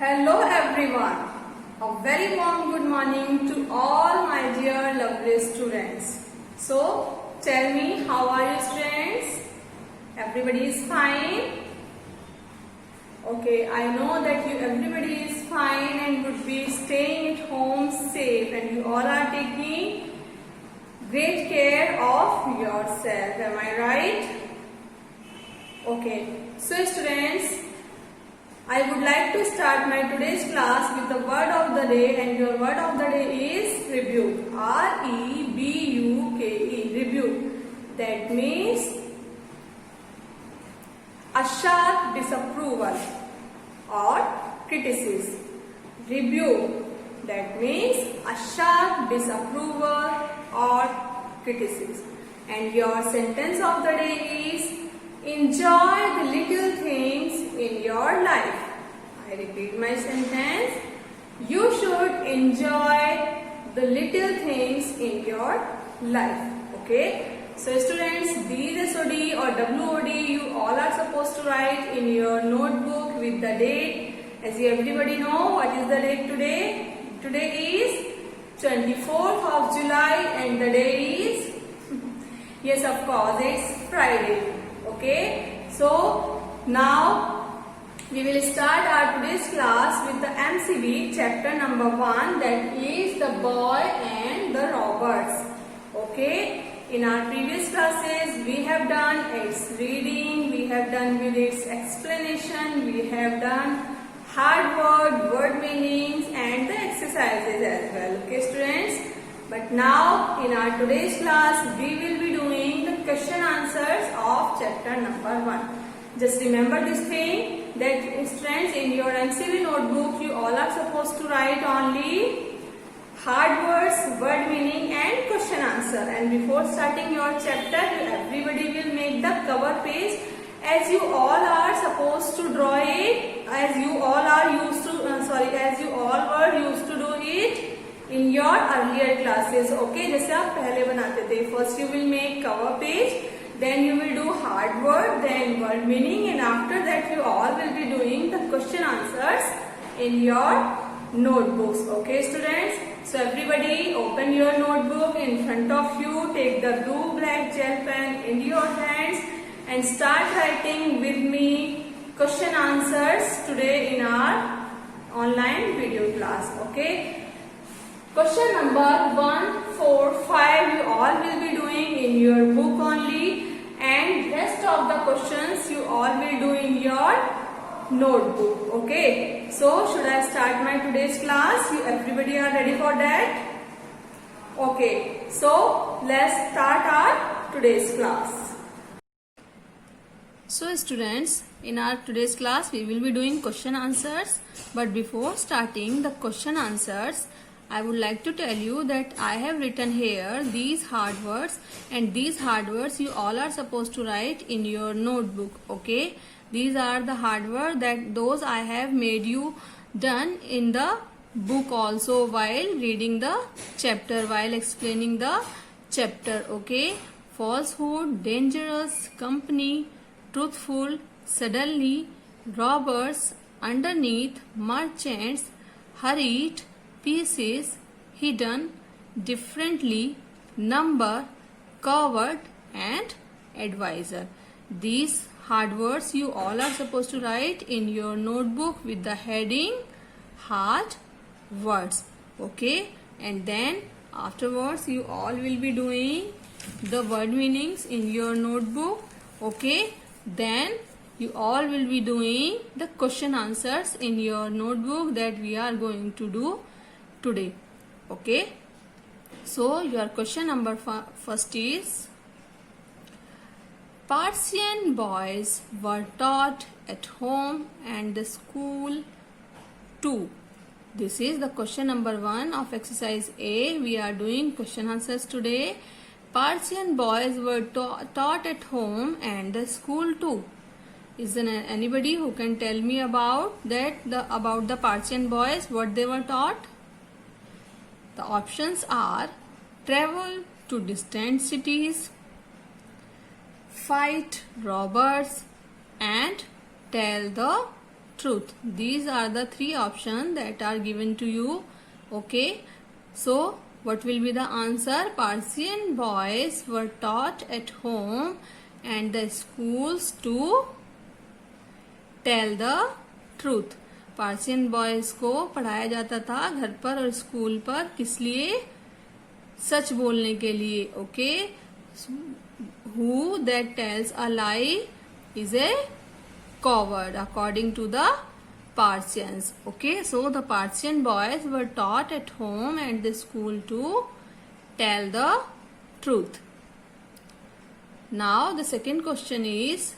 Hello everyone. A very warm good morning to all my dear lovely students. So tell me, how are you students? Everybody is fine? Okay, I know that everybody is fine and would be staying at home safe, and you all are taking great care of yourself. Am I right? Okay, so students, I would like to start my today's class with the word of the day, and your word of the day is rebuke. R-E-B-U-K-E, rebuke. That means a sharp disapproval or criticism. Rebuke. That means a sharp disapproval or criticism. And your sentence of the day is, enjoy the little things in your life. I repeat my sentence. You should enjoy the little things in your life. Okay. So students, these SOD or WOD you all are supposed to write in your notebook with the date. As you everybody know, what is the date today? Today is 24th of July and the day is yes, of course, it's Friday. Okay, so now we will start our today's class with the MCB chapter number 1, that is the boy and the robbers. Okay, in our previous classes we have done its reading, we have done with its explanation, we have done hard word meanings and the exercises as well. Okay students, but now in our today's class we will be doing the question answers of chapter number 1. Just remember this thing, that students, in your MCB notebook you all are supposed to write only hard words, word meaning and question answer. And before starting your chapter, everybody will make the cover page as you all are supposed to draw it, as you all are used to as you all were used to do it in your earlier classes. Okay, जैसे आप पहले बनाते थे. First you will make cover page, then you will do hard word, then word meaning, and after that you all will be doing the question answers in your notebooks. Okay students, so everybody open your notebook in front of you, take the blue black gel pen in your hands and start writing with me question answers today in our online video class. Okay, question number 1, 4, 5 you all will be doing in your book only, and rest of the questions you all will do in your notebook. Okay, so should I start my today's class? You everybody are ready for that? Okay, so let's start our today's class. So students, in our today's class we will be doing question answers, but before starting the question answers, I would like to tell you that I have written here these hard words, and these hard words you all are supposed to write in your notebook. Okay, these are the hard words that those I have made you done in the book also while reading the chapter, while explaining the chapter. Okay, falsehood, dangerous, company, truthful, suddenly, robbers, underneath, merchants, hurried, pieces, hidden, differently, number, coward and advisor. These hard words you all are supposed to write in your notebook with the heading hard words. Okay, and then afterwards you all will be doing the word meanings in your notebook. Okay, then you all will be doing the question answers in your notebook that we are going to do today. Okay, so your question number first is, Persian boys were taught at home and the school too. This is the question number 1 of exercise A. We are doing question answers today. Persian boys were taught at home and the school too. Is there anybody who can tell me about that, about the Persian boys, what they were taught? The options are travel to distant cities, fight robbers and tell the truth. These are the three options that are given to you. Okay, so what will be the answer? Persian boys were taught at home and the schools to tell the truth. Persian boys को पढ़ाया जाता था घर पर और school पर, किस लिए? सच बोलने के लिए. Okay, who that tells a lie is a coward according to the Persians. Okay, so the Persian boys were taught at home and the school to tell the truth. Now the second question is,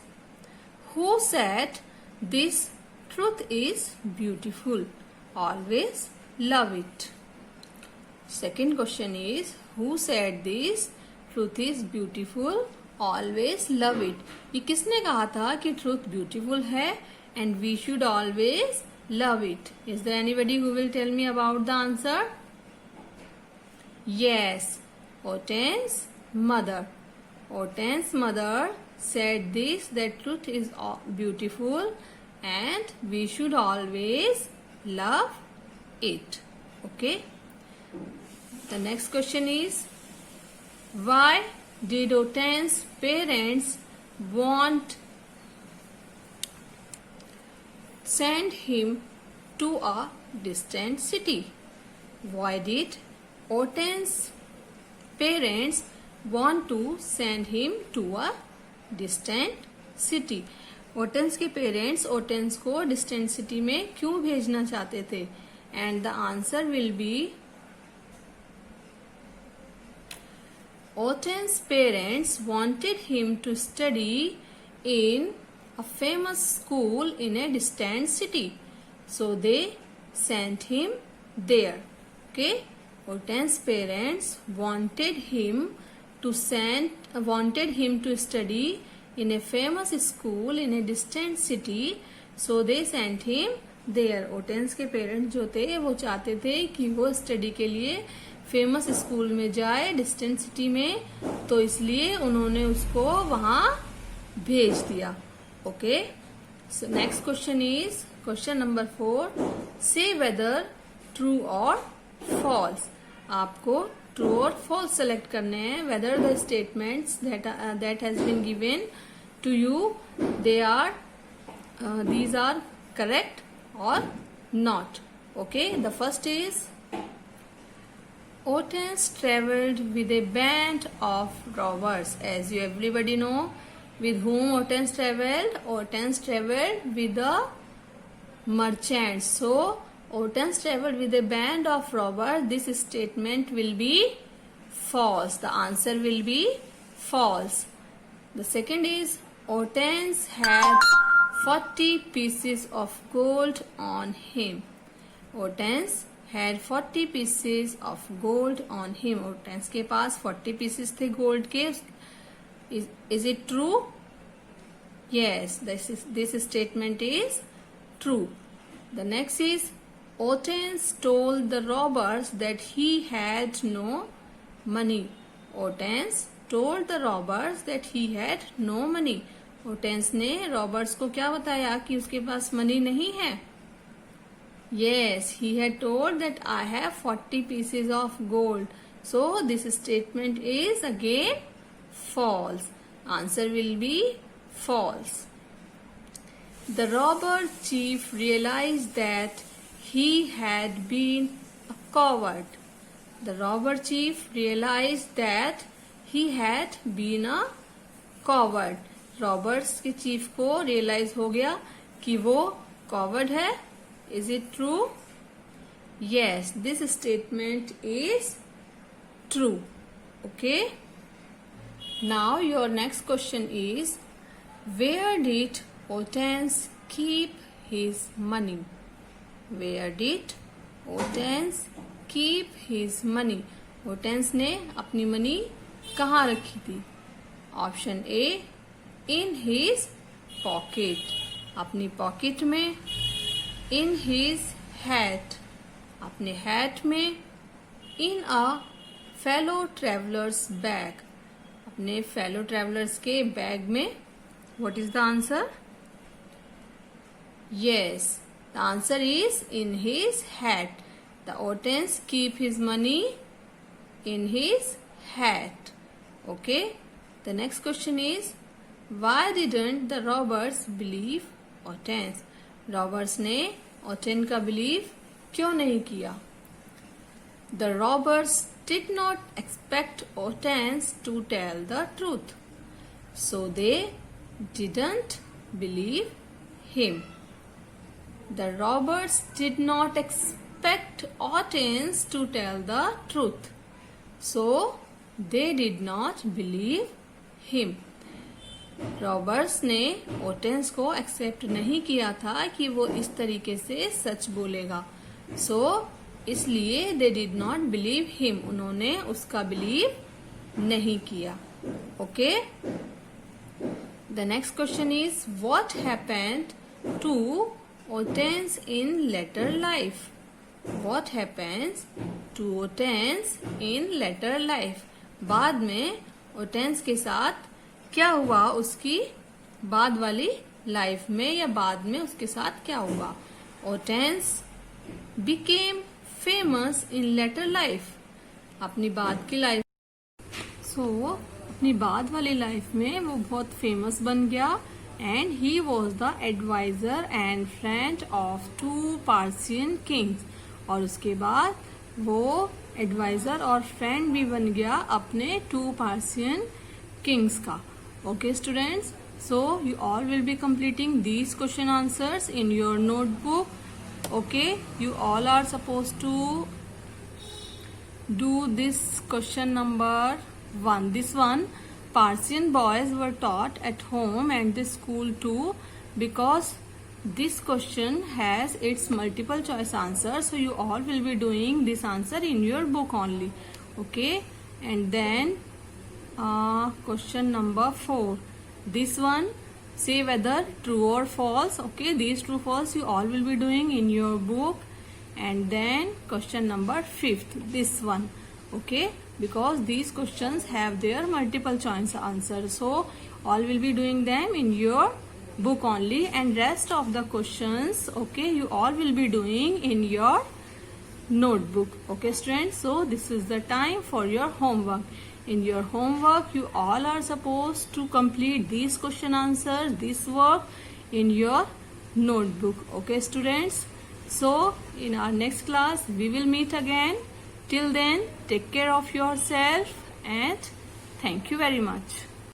who said this truth is beautiful? Always love it. Second question is, who said this truth is beautiful? Always love it. ये किसने कहा था कि truth beautiful है and we should always love it? Is there anybody who will tell me about the answer? Yes, Oten's mother. Oten's mother said this, that truth is beautiful and we should always love it. Okay. The next question is, why did Oten's parents send him to a distant city? Why did Oten's parents want to send him to a distant city? ओटेंस के parents ओटेंस को distant city में क्यों भेजना चाहते थे? And the answer will be, Oten's parents wanted him to study in a famous school in a distant city, so they sent him there. Okay, Oten's parents wanted him to study in a famous school in a distant city, so they sent him there. Oten's के parents जो थे वो चाहते थे कि वो study के लिए फेमस स्कूल में जाए डिस्टेंट सिटी में, तो इसलिए उन्होंने उसको वहां भेज दिया. Okay, so next question is question number 4. से वेदर ट्रू और फॉल्स. आपको ट्रू और फॉल्स सेलेक्ट करने हैं. Whether the statements that has been given to you, these are correct or not. Okay, the first is, Oten's traveled with a band of robbers. As you everybody know, with whom Oten's traveled? Oten's traveled with the merchants. So, Oten's traveled with a band of robbers. This statement will be false. The answer will be false. The second is, Oten's had 40 pieces of gold on him. Oten's had 40 pieces of gold on him. Oten's के पास 40 pieces थे gold के. Is it true? Yes, this statement is true. The next is, Oten's told the robbers that he had no money. Oten's told the robbers that he had no money. Oten's ने robbers को क्या बताया कि उसके पास money नहीं है? Yes, he had told that I have 40 pieces of gold. So this statement is again false. Answer will be false. The robber chief realized that he had been a coward. The robber chief realized that he had been a coward. Robbers के chief को realise हो गया कि वो coward है. Is it true? Yes, this statement is true. Okay. Now your next question is, where did Oten's keep his money? Where did Oten's keep his money? Oten's ने अपनी money कहाँ रखी थी? Option A, in his pocket. अपनी pocket में. In his hat. अपने hat में. In a fellow traveler's bag. अपने fellow travelers के बैग में. What is the answer? Yes, the answer is in his hat. The Hortense keep his money in his hat. Okay. The next question is, why didn't the robbers believe Hortense? Robbers ने Hortense का believe क्यों नहीं किया? The robbers did not expect Hortense to tell the truth, so they didn't believe him. The robbers did not expect Hortense to tell the truth, so they did not believe him. Roberts ने Hortense को accept नहीं किया था कि वो इस तरीके से सच बोलेगा, सो इसलिए they did not believe him, उन्होंने उसका बिलीव नहीं किया. Okay. The next question is, what happened to Hortense in later life? What happens to Hortense in later life? बाद में Hortense के साथ क्या हुआ उसकी बाद वाली लाइफ में, या बाद में उसके साथ क्या हुआ? Hortense became famous in later life. अपनी बाद की लाइफ, अपनी बाद वाली लाइफ में वो बहुत फेमस बन गया. And he was the advisor and friend of 2 Persian kings. और उसके बाद वो एडवाइजर और फ्रेंड भी बन गया अपने 2 Persian kings का. Okay students, so you all will be completing these question answers in your notebook. Okay, you all are supposed to do this question number 1. This one, Persian boys were taught at home and the school too, because this question has its multiple choice answer, so you all will be doing this answer in your book only. Okay, and then question number 4, this one, say whether true or false. Okay, these true false you all will be doing in your book. And then question number 5th, this one. Okay, because these questions have their multiple choice answer, so all will be doing them in your book only, and rest of the questions, okay, you all will be doing in your notebook. Okay students, so this is the time for your homework. In your homework you all are supposed to complete these question answers, this work in your notebook. Okay students, so in our next class we will meet again. Till then, take care of yourself and thank you very much.